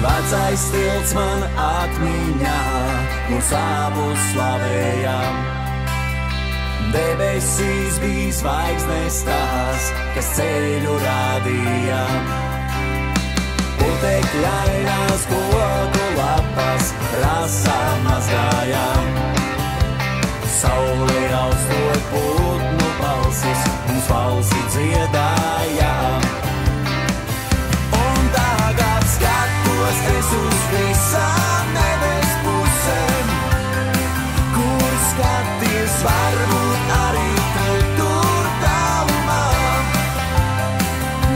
Vecais tilts man atmiņā, mūs abus slavējām. Debesīs bija zvaigznes tās, kas ceļu rādīja. Putekļainās koku lapas rasā mazgājām. Saule augstot putnu balsis, mums valsi dziedājām. Un tagad skatos es uz visām nebes pusēm, kur skaties varbūt arī tu tur tālumā.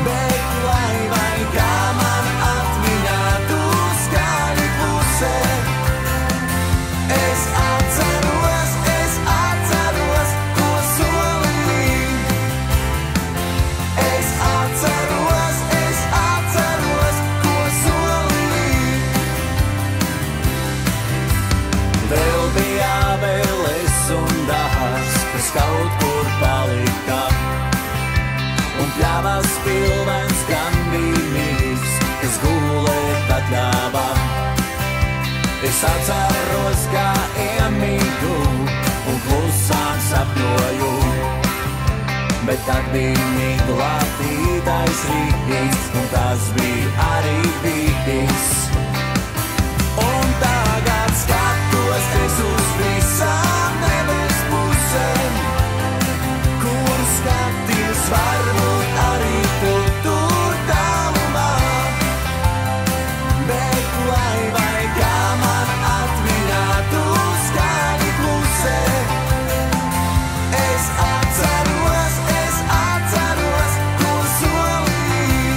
Bet lai vai kā man atmiņā tu skaļi klusē, es atceros, ko solīji. Es atceros, ko solīji. Vēl bija ābeles un dārs, kas kaut kur palika, un pļavas pilvens gan bija mīgs, kas gulēt atļāva. Es atceros, kā iemīgu un klusām sapņoju, bet tad bija miglatītais rīts, un tas bija arī viss. Un tagad skatos es uz visām nebes pusēm, kur skaties varbūt arī tu tur tālumā. Bet lai vai kā man atmiņā tu skaļi klusē, es atceros, ko solīji.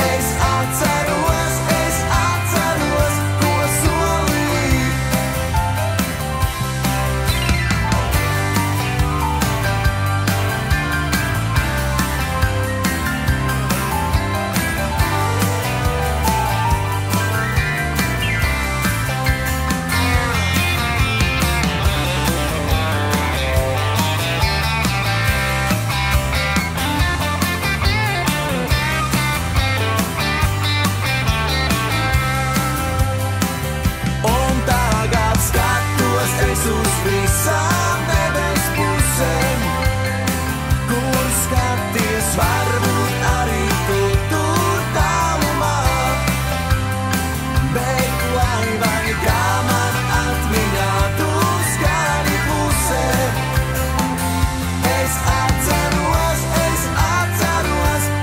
Es atceros, ko solīji. Un tagad skatos es uz visām nebes pusēm, kur skaties varbūt arī tu tur tālumā. Bet lai vai kā man atmiņā tu skaļi klusē, es atceros,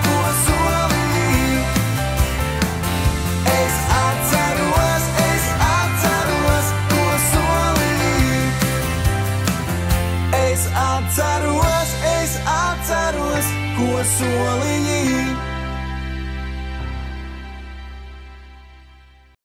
ko solīji. Es atceros, ko solīji. Es atceros, ko solīji.